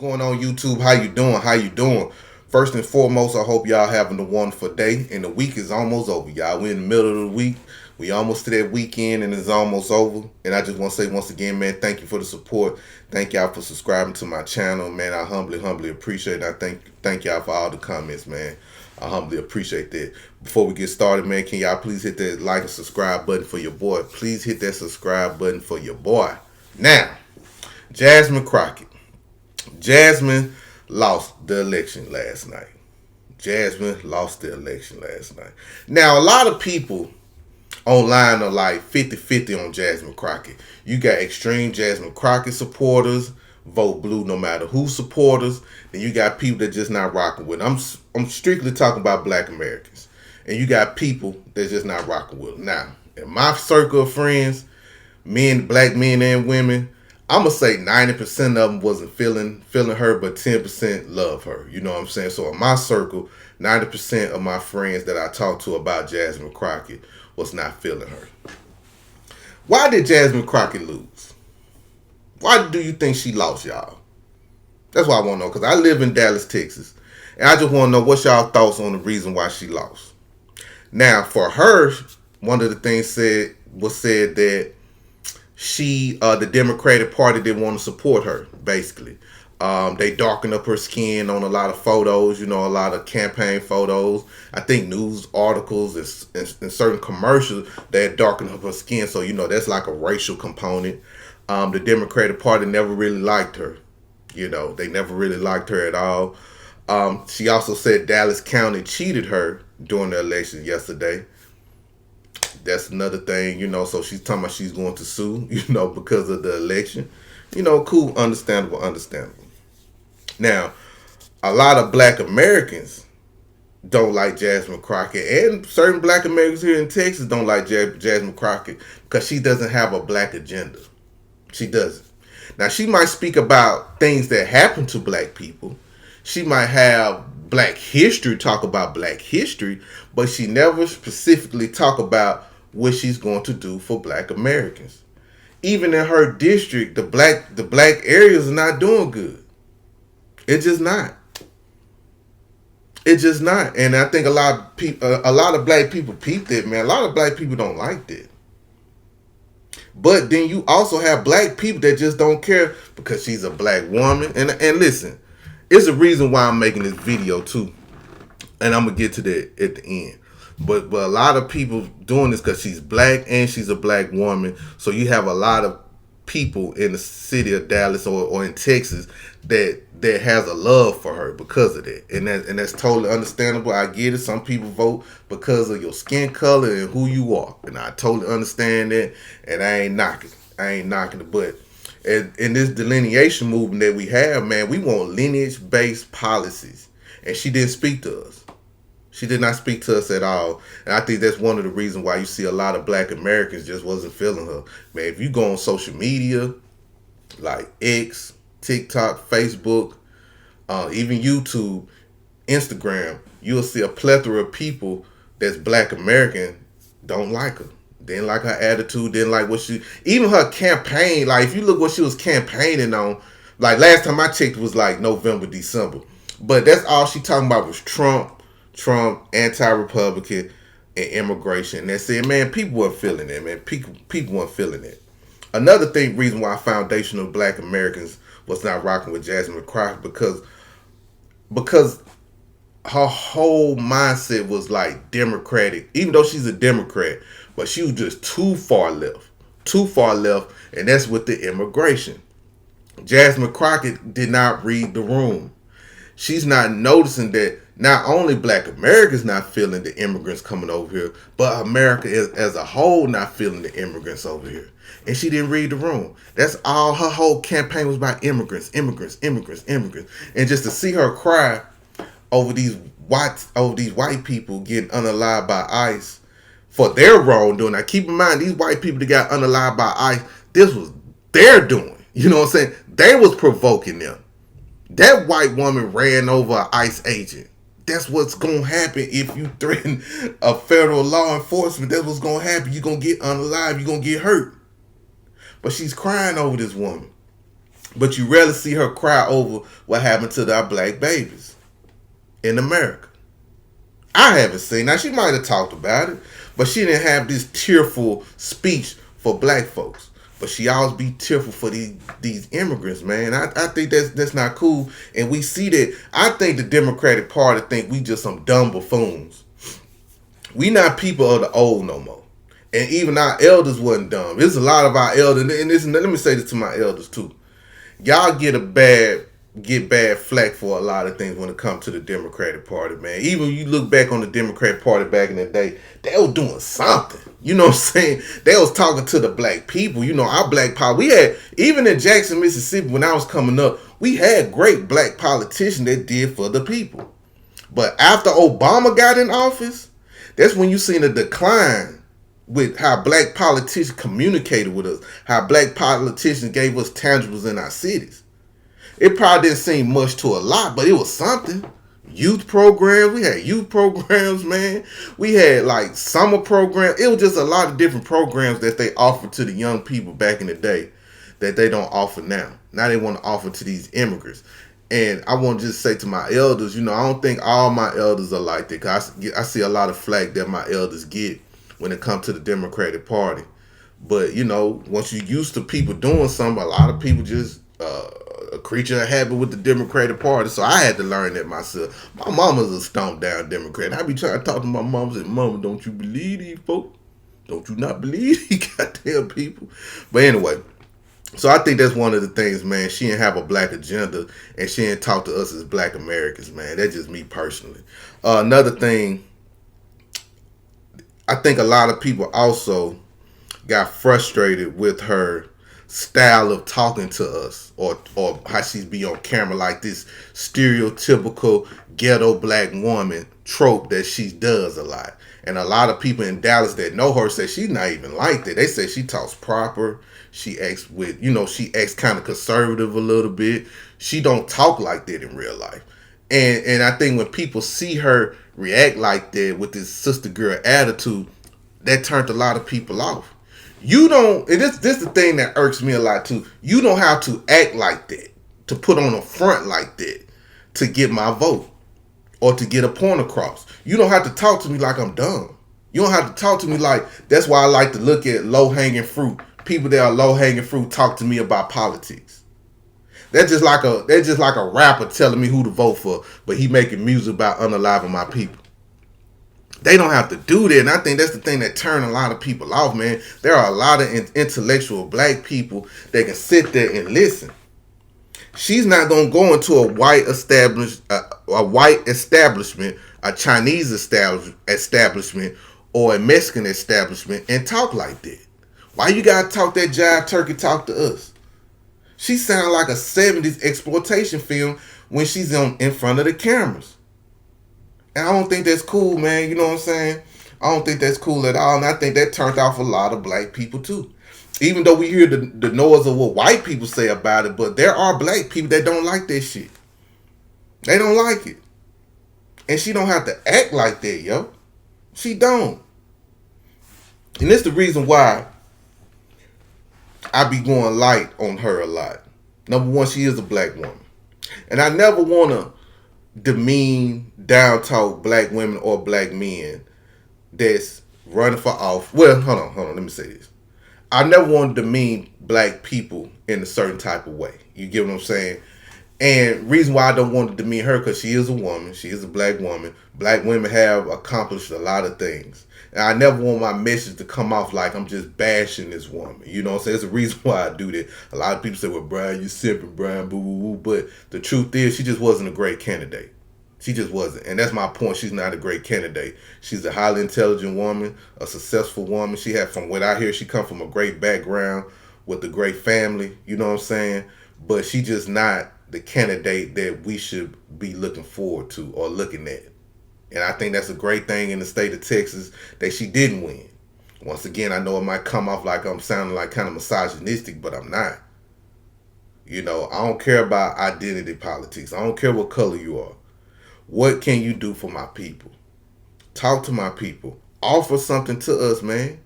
going on, YouTube? How you doing? How you doing? First and foremost, I hope y'all having a wonderful day. And the week is almost over, y'all. We're in the middle of the week. We almost to that weekend and it's almost over. And I just want to say once again, man, thank you for the support. Thank y'all for subscribing to my channel, man. I humbly appreciate it. I thank y'all for all the comments, man. I humbly appreciate that. Before we get started, man, can y'all please hit that like and subscribe button for your boy? Please hit that subscribe button for your boy. Now, Jasmine Crockett. Jasmine lost the election last night. Jasmine lost the election last night. Now, a lot of people online are like 50-50 on Jasmine Crockett. You got extreme Jasmine Crockett supporters, vote blue no matter who supporters. Then you got people that just not rocking with them. I'm strictly talking about black Americans. And you got people that's just not rocking with them. Now, in my circle of friends, black men and women, I'm going to say 90% of them wasn't feeling her, but 10% love her. You know what I'm saying? So in my circle, 90% of my friends that I talked to about Jasmine Crockett was not feeling her. Why did Jasmine Crockett lose? Why do you think she lost, y'all? That's what I want to know, because I live in Dallas, Texas. And I just want to know what's y'all thoughts on the reason why she lost. Now, for her, one of the things said that the Democratic Party didn't want to support her, basically. They darkened up her skin on a lot of photos, a lot of campaign photos. I think news articles and certain commercials that darkened up her skin. So, that's like a racial component. The Democratic Party never really liked her. They never really liked her at all. She also said Dallas County cheated her during the election yesterday. That's another thing, so she's talking about she's going to sue, because of the election. Cool, understandable. Now, a lot of black Americans don't like Jasmine Crockett, and certain black Americans here in Texas don't like Jasmine Crockett because she doesn't have a black agenda. She doesn't. Now, she might speak about things that happen to black people. She might have black history, talk about black history, but she never specifically talk about what she's going to do for black Americans. Even in her district, the black areas are not doing good. It's just not. It's just not. And I think a lot of black people peeped it, man. A lot of black people don't like that. But then you also have black people that just don't care because she's a black woman. And listen, it's a reason why I'm making this video too. And I'm going to get to that at the end. But a lot of people doing this because she's black and she's a black woman. So you have a lot of people in the city of Dallas or in Texas that has a love for her because of that. And that's totally understandable. I get it. Some people vote because of your skin color and who you are. And I totally understand that. And I ain't knocking it. But in this delineation movement that we have, man, we want lineage-based policies. And she didn't speak to us. She did not speak to us at all. And I think that's one of the reasons why you see a lot of black Americans just wasn't feeling her. Man, if you go on social media, like X, TikTok, Facebook, even YouTube, Instagram, you'll see a plethora of people that's black American don't like her. Didn't like her attitude, didn't like even her campaign. Like, if you look what she was campaigning on, like last time I checked was like November, December. But that's all she talking about was Trump, anti-Republican, and immigration. That's it, man. People weren't feeling it, man. People weren't feeling it. Another reason why foundational black Americans was not rocking with Jasmine Crockett because her whole mindset was like Democratic, even though she's a Democrat, but she was just too far left, and that's with the immigration. Jasmine Crockett did not read the room. She's not noticing that not only black Americans not feeling the immigrants coming over here, but America as a whole not feeling the immigrants over here. And she didn't read the room. That's all her whole campaign was about: immigrants. And just to see her cry over these white people getting unalived by ICE for their wrongdoing. Now keep in mind, these white people that got unalived by ICE, this was their doing. You know what I'm saying? They was provoking them. That white woman ran over an ICE agent. That's what's going to happen if you threaten a federal law enforcement. That's what's going to happen. You're going to get unalived. You're going to get hurt. But she's crying over this woman. But you rarely see her cry over what happened to our black babies in America. I haven't seen. Now she might have talked about it, but she didn't have this tearful speech for black folks. But she always be tearful for these immigrants, man. I think that's not cool. And we see that. I think the Democratic Party think we just some dumb buffoons. We not people of the old no more. And even our elders wasn't dumb. There's a lot of our elders, and let me say this to my elders too. Y'all get bad flack for a lot of things when it comes to the Democratic Party, man. Even when you look back on the Democratic Party back in the day, they was doing something. You know what I'm saying? They was talking to the black people. You know, our black power. We had, even in Jackson, Mississippi, when I was coming up, we had great black politicians that did for the people. But after Obama got in office, that's when you seen a decline with how black politicians communicated with us, how black politicians gave us tangibles in our cities. It probably didn't seem much to a lot, but it was something. Youth programs, we had youth programs, man. We had like summer programs. It was just a lot of different programs that they offered to the young people back in the day that they don't offer now. Now they want to offer to these immigrants. And I want to just say to my elders, you know, I don't think all my elders are like that. Cause I see a lot of flack that my elders get when it comes to the Democratic Party. But, you know, once you're used to people doing something, a lot of people just a creature of habit with the Democratic Party. So I had to learn that myself. My mama's a stomped down Democrat. I be trying to talk to my mom and say, Mama, don't you believe these folks? Don't you not believe these goddamn people? But anyway, so I think that's one of the things, man. She didn't have a black agenda, and she didn't talk to us as black Americans, man. That's just me personally. Another thing, I think a lot of people also got frustrated with her style of talking to us, or how she's be on camera, like this stereotypical ghetto black woman trope that she does a lot. And a lot of people in Dallas that know her say she's not even like that. They say she talks proper. She acts with, you know, she acts kind of conservative a little bit. She don't talk like that in real life. And I think when people see her react like that with this sister girl attitude, that turned a lot of people off. You don't, and this the thing that irks me a lot too. You don't have to act like that, to put on a front like that, to get my vote or to get a point across. You don't have to talk to me like I'm dumb. You don't have to talk to me like, that's why I like to look at low-hanging fruit. People that are low-hanging fruit talk to me about politics. That's just like a rapper telling me who to vote for, but he making music about unaliving my people. They don't have to do that, and I think that's the thing that turned a lot of people off, man. There are a lot of intellectual black people that can sit there and listen. She's not gonna go into a white establishment, a Chinese establishment, or a Mexican establishment and talk like that. Why you gotta talk that jive turkey talk to us? She sounds like a 70s exploitation film when she's in front of the cameras. And I don't think that's cool, man. You know what I'm saying? I don't think that's cool at all. And I think that turned off a lot of black people too. Even though we hear the noise of what white people say about it, but there are black people that don't like that shit. They don't like it. And she don't have to act like that, yo. She don't. And that's the reason why I be going light on her a lot. Number one, she is a black woman. And I never want to demean, down-talk black women or black men that's running for office. Well, hold on. Let me say this. I never want to demean black people in a certain type of way. You get what I'm saying? And reason why I don't want to demean her, because she is a woman. She is a black woman. Black women have accomplished a lot of things. And I never want my message to come off like I'm just bashing this woman. You know what I'm saying? There's a reason why I do that. A lot of people say, well, Brian, you simping, Brian, boo, boo, boo. But the truth is, she just wasn't a great candidate. She just wasn't. And that's my point. She's not a great candidate. She's a highly intelligent woman, a successful woman. She had, from what I hear, she come from a great background with a great family. You know what I'm saying? But she just not the candidate that we should be looking forward to or looking at. And I think that's a great thing in the state of Texas that she didn't win. Once again, I know it might come off like I'm sounding like kind of misogynistic, but I'm not. You know, I don't care about identity politics. I don't care what color you are. What can you do for my people? Talk to my people. Offer something to us, man.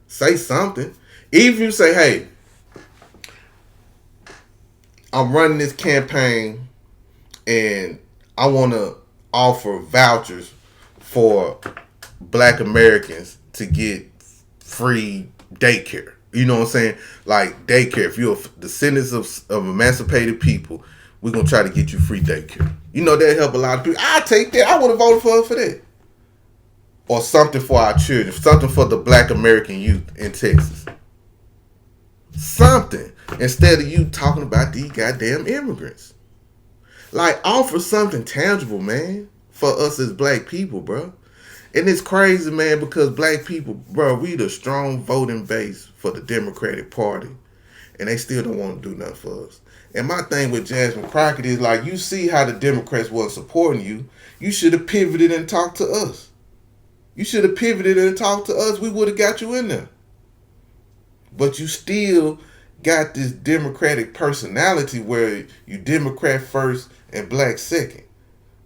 Say something. Even if you say, hey, I'm running this campaign and I want to offer vouchers for black Americans to get free daycare. You know what I'm saying? Like daycare. If you're descendants of emancipated people, we're going to try to get you free daycare. You know, that help a lot of people. I take that. I would have voted for her for that. Or something for our children. Something for the black American youth in Texas. Something. Instead of you talking about these goddamn immigrants. Like, offer something tangible, man, for us as black people, bro. And it's crazy, man, because black people, bro, we the strong voting base for the Democratic Party. And they still don't want to do nothing for us. And my thing with Jasmine Crockett is, like, you see how the Democrats wasn't supporting you. You should have pivoted and talked to us. You should have pivoted and talked to us. We would have got you in there. But you still got this Democratic personality where you Democrat first and black second.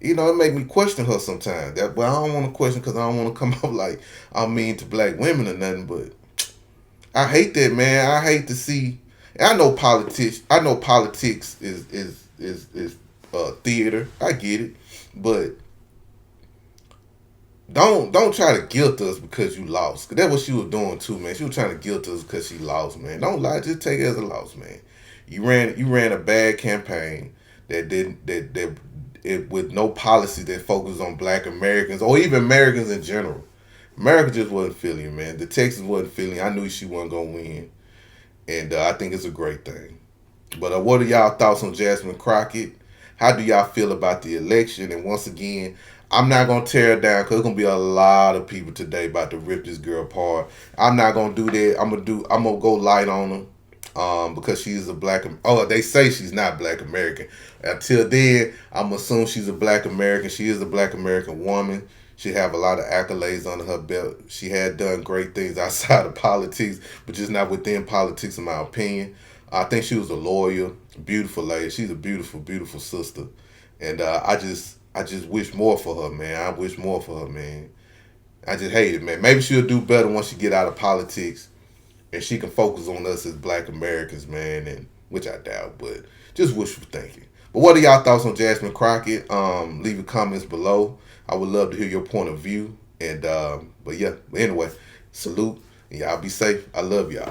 You know, it make me question her sometimes. But I don't want to question because I don't want to come up like I'm mean to black women or nothing. But I hate that, man. I hate to see. I know politics. I know politics is theater. I get it, but don't try to guilt us because you lost. Cause that's what she was doing too, man. She was trying to guilt us because she lost, man. Don't lie. Just take it as a loss, man. You ran a bad campaign that didn't with no policy that focused on black Americans or even Americans in general. America just wasn't feeling it, man. The Texans wasn't feeling it. I knew she wasn't gonna win, and I think it's a great thing. But what are y'all thoughts on Jasmine Crockett? How do y'all feel about the election? And once again, I'm not gonna tear it down because there's gonna be a lot of people today about to rip this girl apart. I'm not gonna do that. I'm gonna go light on her. Because she's a black. Oh, they say she's not black American. Until then, I'm assuming she's a black American. She is a black American woman. She have a lot of accolades under her belt. She had done great things outside of politics, but just not within politics, in my opinion. I think she was a lawyer, beautiful lady. She's a beautiful, beautiful sister, and I just wish more for her, man. I wish more for her, man. I just hate it, man. Maybe she'll do better once she get out of politics and she can focus on us as black Americans, man, and which I doubt, but just wishful thinking. But what are y'all thoughts on Jasmine Crockett? Leave your comments below. I would love to hear your point of view. And but anyway, salute and y'all be safe. I love y'all.